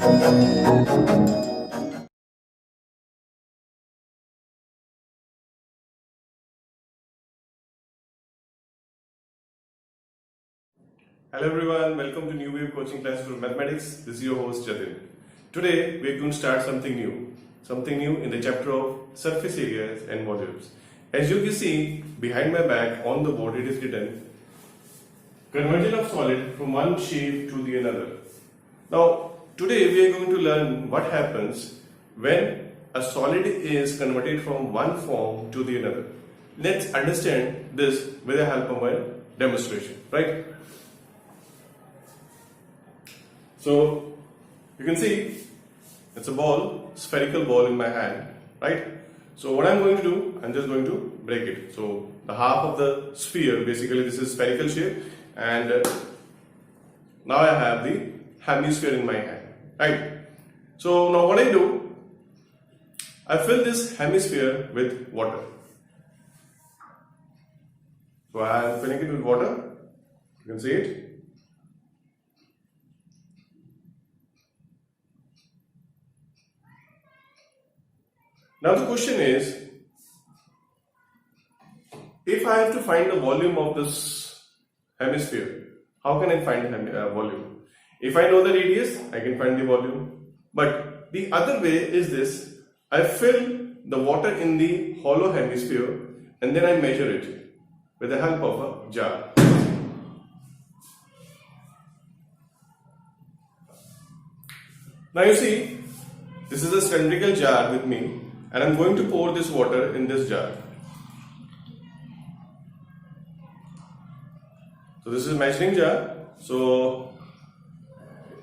Hello everyone, welcome to New Wave Coaching Class for Mathematics. This is your host Jatin. Today we are going to start something new in the chapter of surface areas and volumes. As you can see behind my back on the board, it is written conversion of solid from one shape to the another. Now today we are going to learn what happens when a solid is converted from one form to the another. Let's understand this with the help of a demonstration, right? So you can see it's a ball, spherical ball in my hand, right? So what I'm going to do, I'm just going to break it. So the half of the sphere, basically this is spherical shape, and now I have the hemisphere in my hand, right? So now what I do, I fill this hemisphere with water. So I am filling it with water, you can see it. Now the question is, if I have to find the volume of this hemisphere, how can I find the volume? If I know the radius, I can find the volume. But the other way is this, I fill the water in the hollow hemisphere and then I measure it with the help of a jar. Now you see, this is a cylindrical jar with me, and I'm going to pour this water in this jar. So this is a measuring jar. So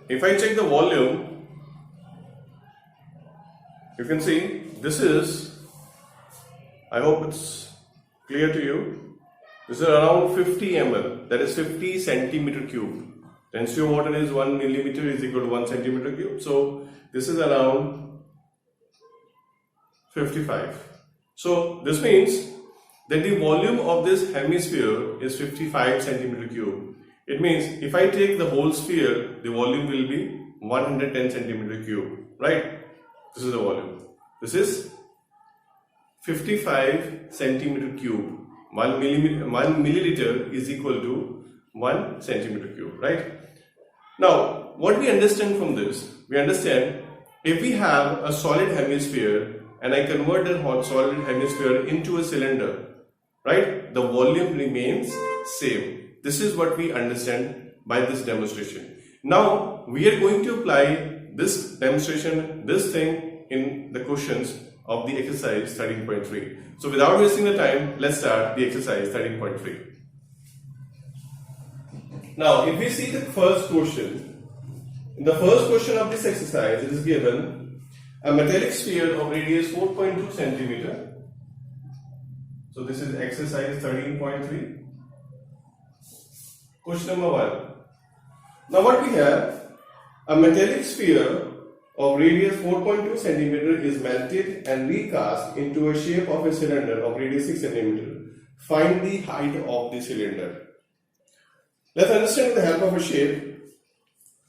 if I check the volume, you can see this is, I hope it's clear to you, this is around 50 ml, that is 50 centimeter cube. Density of water is 1 millimeter is equal to 1 centimeter cube. So this is around 55. So this means that the volume of this hemisphere is 55 centimeter cube. It means if I take the whole sphere, the volume will be 110 centimeter cube, right? This is the volume. This is 55 centimeter cube. 1 milliliter is equal to 1 centimeter cube, right? Now, what we understand from this, we understand if we have a solid hemisphere and I convert the solid hemisphere into a cylinder, right, the volume remains same. This is what we understand by this demonstration. Now we are going to apply this demonstration, this thing in the questions of the exercise 13.3. So without wasting the time, let's start the exercise 13.3. Now if we see the first question, in the first question of this exercise it is given a metallic sphere of radius 4.2 centimeter. So this is exercise 13.3. Question number 1. Now what we have, a metallic sphere of radius 4.2 centimeter is melted and recast into a shape of a cylinder of radius 6 centimeter. Find the height of the cylinder. Let's understand with the help of a shape.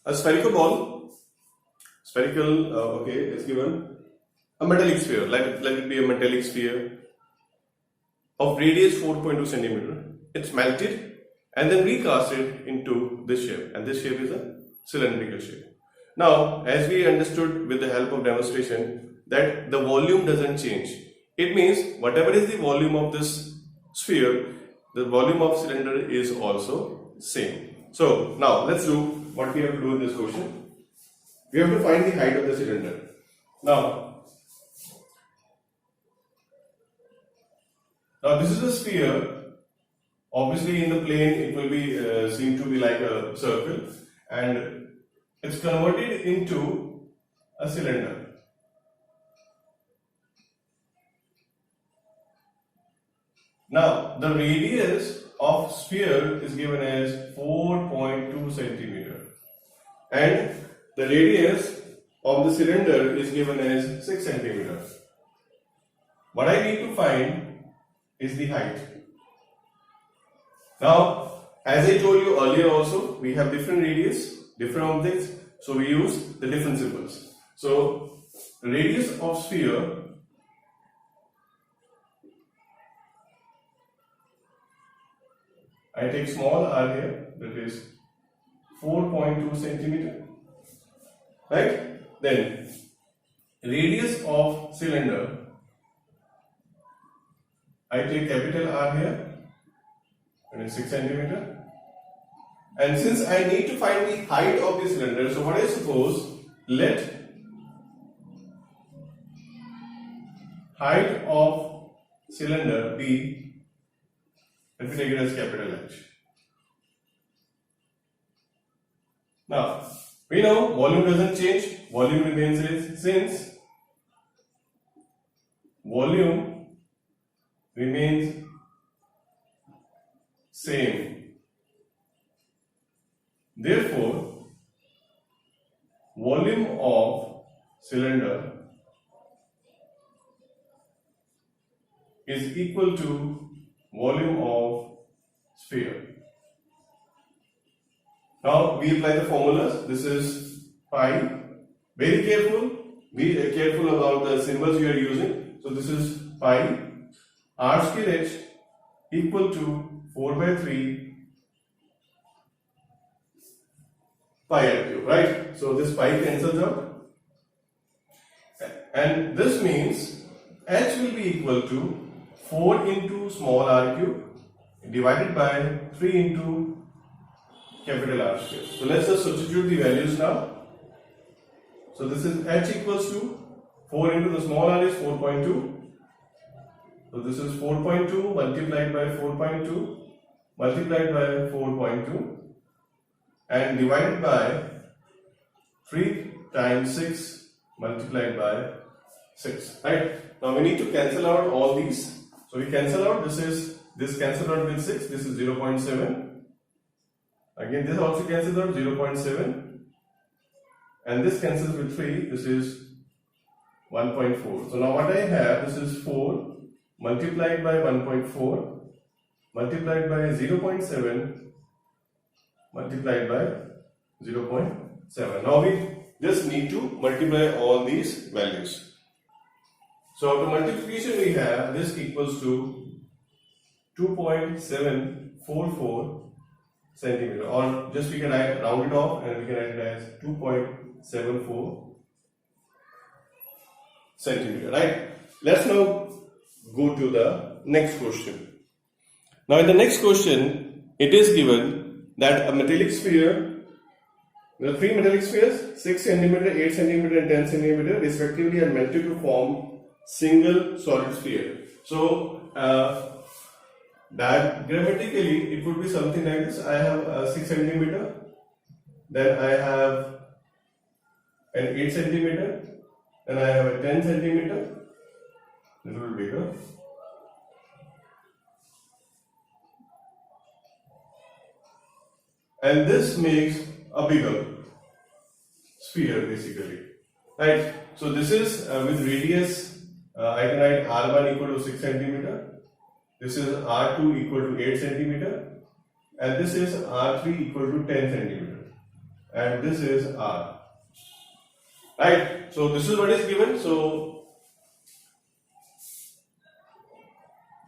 A spherical ball, okay, is given a metallic sphere. Let it be a metallic sphere of radius 4.2 centimeter. It's melted and then recasted into this shape, and this shape is a cylindrical shape. Now, as we understood with the help of demonstration, that the volume doesn't change. It means whatever is the volume of this sphere, the volume of cylinder is also same. So now let's do what we have to do in this question. We have to find the height of the cylinder. Now this is a sphere. Obviously in the plane it will be seem to be like a circle, and it's converted into a cylinder. Now the radius of sphere is given as 4.2 centimeter and the radius of the cylinder is given as 6 centimeter. What I need to find is the height. Now, as I told you earlier also, we have different radius, different objects. So we use the different symbols. So radius of sphere I take small r here, that is 4.2 centimeter, right? Then radius of cylinder I take capital R here, and it's 6 centimeter. And since I need to find the height of the cylinder, so what I suppose, let height of cylinder be, let me take it as capital H. Now, we know volume doesn't change, volume remains since volume remains same. Therefore, volume of cylinder is equal to volume of sphere. Now we apply the formulas. This is pi. Very careful. Be careful about the symbols you are using. So this is pi r square h equal to 4 by 3 pi r cube, right? So this pi cancels out, and this means h will be equal to 4 into small r cube divided by 3 into capital R square. So let's just substitute the values now. So this is h equals to 4 into the small r is 4.2. So this is 4.2 multiplied by 4.2 multiplied by 4.2 and divided by 3 times 6 multiplied by 6. Right? Now we need to cancel out all these. So we cancel out, this cancel out with 6, this is 0.7. Again this also cancels out 0.7. And this cancels with 3, this is 1.4. So now what I have, this is 4 multiplied by 1.4 multiplied by 0.7 multiplied by 0.7. Now we just need to multiply all these values. So after multiplication we have this equals to 2.744 centimeter, or just we can round it off and we can write it as 2.74 centimeter, right? Let's now go to the next question. Now in the next question, it is given that a metallic sphere, there are 3 metallic spheres, 6 centimeter, 8 centimeter and 10 centimeter respectively, are melted to form single solid sphere. So diagrammatically it would be something like this. I have a 6 centimeter, then I have an 8 centimeter, then I have a 10 centimeter, a little bigger, and this makes a bigger sphere basically, right? So this is with radius, I can write r1 equal to 6 centimeter, this is r2 equal to 8 centimeter, and this is r3 equal to 10 centimeter, and this is r, right? So this is what is given. So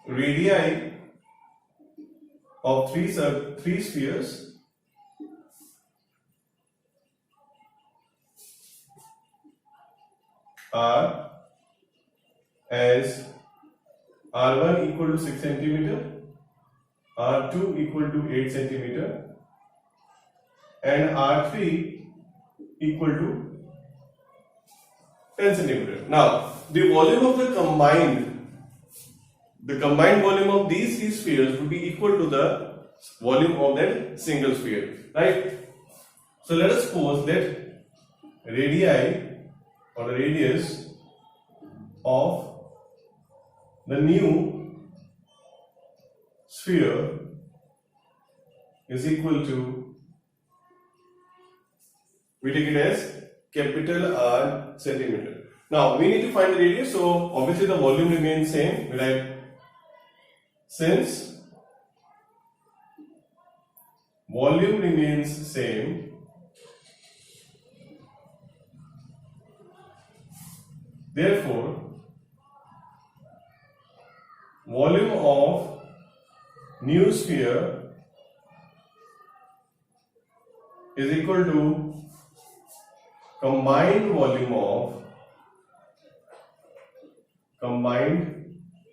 radii of three spheres are as r1 equal to 6 centimeter, r2 equal to 8 centimeter, and r3 equal to 10 centimeter. Now the volume of the combined volume of these 3 spheres would be equal to the volume of that single sphere, right? So let us suppose that radii or the radius of the new sphere is equal to, we take it as capital R centimeter. Now we need to find the radius, so obviously the volume remains same, we write since volume remains same, Therefore, volume of new sphere is equal to combined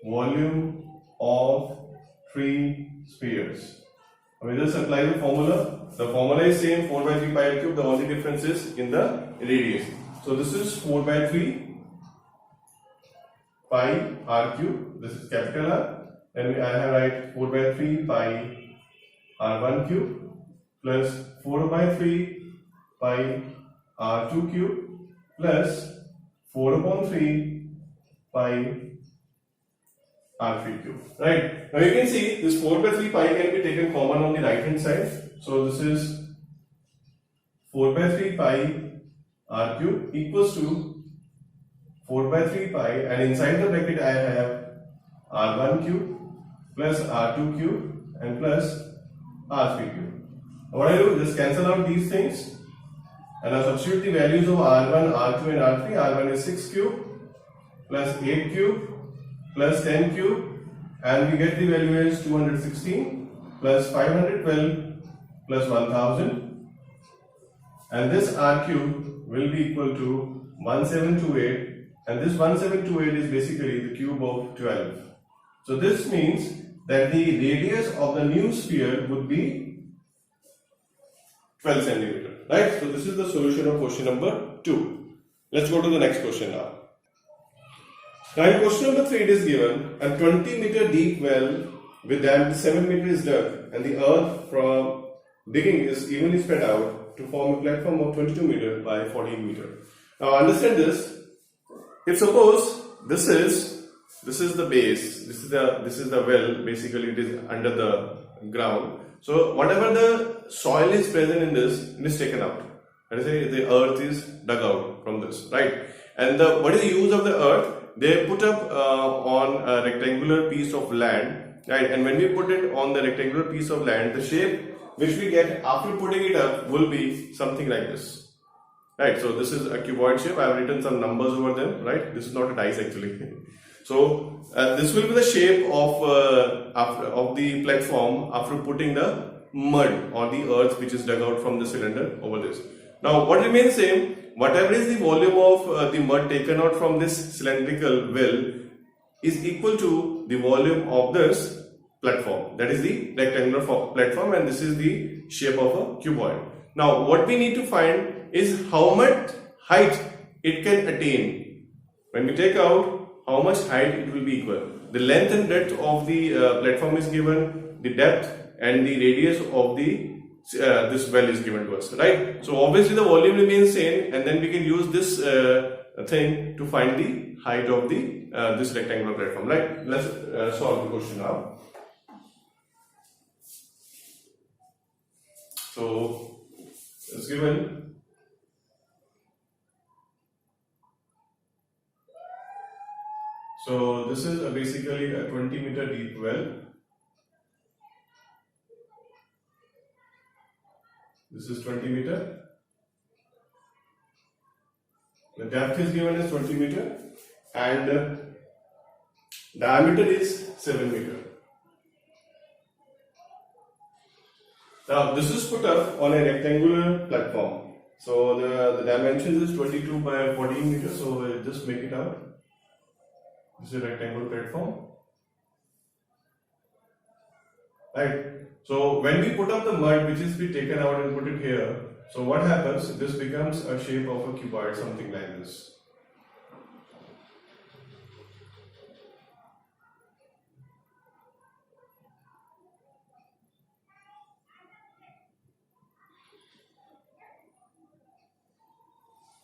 volume of three spheres. We just apply the formula. The formula is same, 4 by 3 pi r cube. The only difference is in the radius. So this is 4 by 3 pi r cube. This is capital R. Then I have write 4 by 3 pi r1 cube plus 4 by 3 pi r2 cube plus 4 upon 3 pi r3 cube. Right. Now you can see this 4 by 3 pi can be taken common on the right hand side. So this is 4 by 3 pi r cube equals to 4 by 3 pi, and inside the bracket I have r1 cube plus r2 cube and plus r3 cube. What I do, just cancel out these things and I substitute the values of r1, r2 and r3. r1 is 6 cube plus 8 cube plus 10 cube, and we get the value as 216 plus 512 plus 1000, and this r cube will be equal to 1728, and this 1728 is basically the cube of 12. So this means that the radius of the new sphere would be 12 centimeter, right? So this is the solution of question number 2. Let's go to the next question now. Now in question number 3 it is given a 20 meter deep well with diameter 7 meter is dug, and the earth from digging is evenly spread out to form a platform of 22 meter by 14 meter. Now understand this. If suppose this is the base, this is the well, basically it is under the ground. So whatever the soil is present in this, it is taken out. Let us say the earth is dug out from this, right? And what is the use of the earth? They put up on a rectangular piece of land, right? And when we put it on the rectangular piece of land, the shape which we get after putting it up will be something like this, right? So this is a cuboid shape. I have written some numbers over them, right? This is not a dice actually. So this will be the shape of the platform after putting the mud or the earth which is dug out from the cylinder over this. Now what remains same, whatever is the volume of the mud taken out from this cylindrical well is equal to the volume of this platform. That is the rectangular platform, and this is the shape of a cuboid. Now what we need to find is how much height it can attain. When we take out, how much height it will be equal. The length and breadth of the platform is given, the depth and the radius of the this well is given to us, right? So obviously the volume remains same, and then we can use this thing to find the height of the this rectangular platform, right? Let's solve the question now. So it's given so this is basically a 20 meter deep well. This is 20 meter. The depth is given as 20 meter and diameter is 7 meter. Now this is put up on a rectangular platform. So the dimensions is 22 by 14 meters. So we'll just make it out. This is a rectangular platform. Right. So when we put up the mud which is be taken out and put it here, so what happens? This becomes a shape of a cuboid, something like this.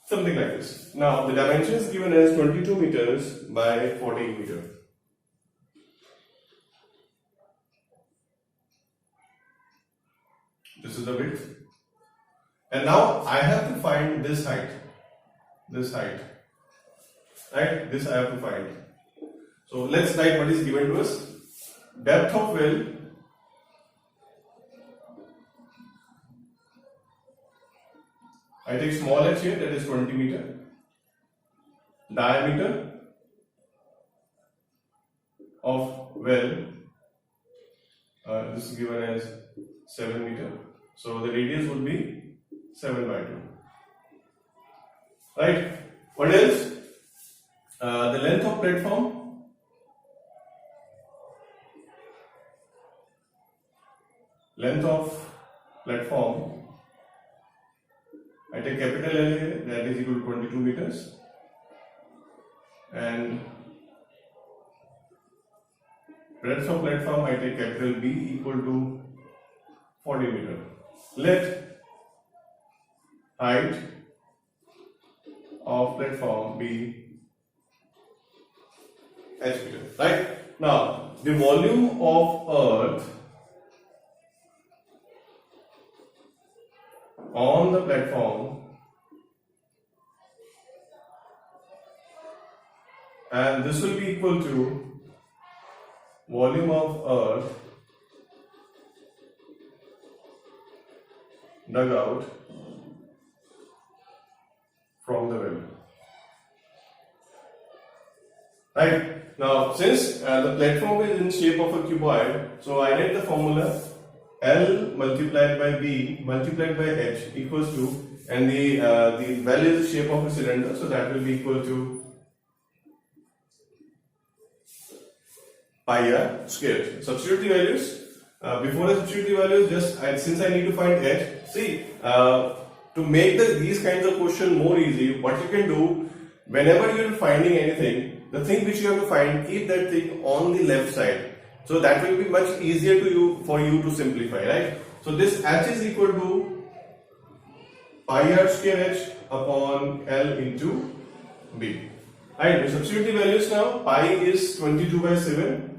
Something like this. Now the dimension is given as 22 meters by 14 meters. This is the width. And now I have to find this height. This height. Right? This I have to find. So let's write what is given to us. Depth of well I take small h here, that is 20 meter. diameter of well, this is given as 7 meter. So the radius would be 7 by 2. Right? What else? The length of platform. Length of platform, I take capital L here, that is equal to 22 meters, and breadth of platform, I take capital B equal to 40 meter. Let height of platform be h meter. Right? Now, the volume of earth on the platform, and this will be equal to volume of earth dug out from the well. Right? Now, since the platform is in shape of a cuboid, so I write the formula L multiplied by B multiplied by H equals to, and the well is the shape of a cylinder, so that will be equal to pi r squared. Substitute the values. Before I substitute the values, just since I need to find H, see, to make these kinds of questions more easy, what you can do, whenever you are finding anything, the thing which you have to find, keep that thing on the left side. So that will be much easier for you to simplify, right? So this H is equal to pi r square H upon L into B. Right, we substitute the values now. Pi is 22 by 7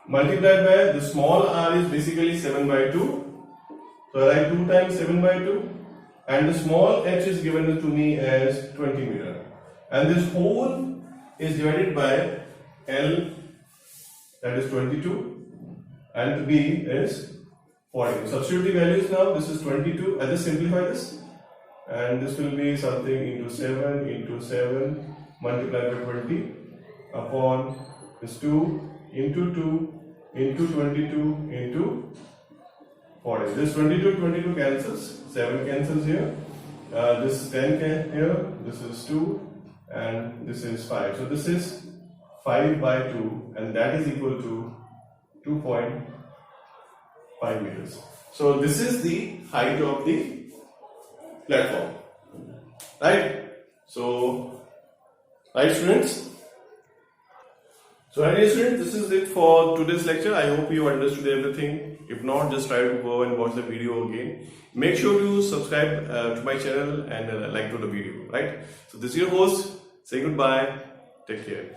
multiplied by the small r is basically 7 by 2. So I write 2 times 7 by 2, and the small h is given to me as 20 meter. And this whole is divided by L, that is 22, and B is 40. Substitute the values now. This is 22. I'll just simplify this, and this will be something into 7 multiplied by 20 upon this 2 into 22 into 40. This 22 cancels, 7 cancels here, this is 10 here, this is 2, and this is 5. So this is 5 by 2, and that is equal to 2.5 meters. So this is the height of the platform, right? So, right students? So right dear students, this is it for today's lecture. I hope you understood everything. If not, just try to go and watch the video again. Make sure you subscribe to my channel and like to the video, right? So this is your host. Say goodbye. Take care.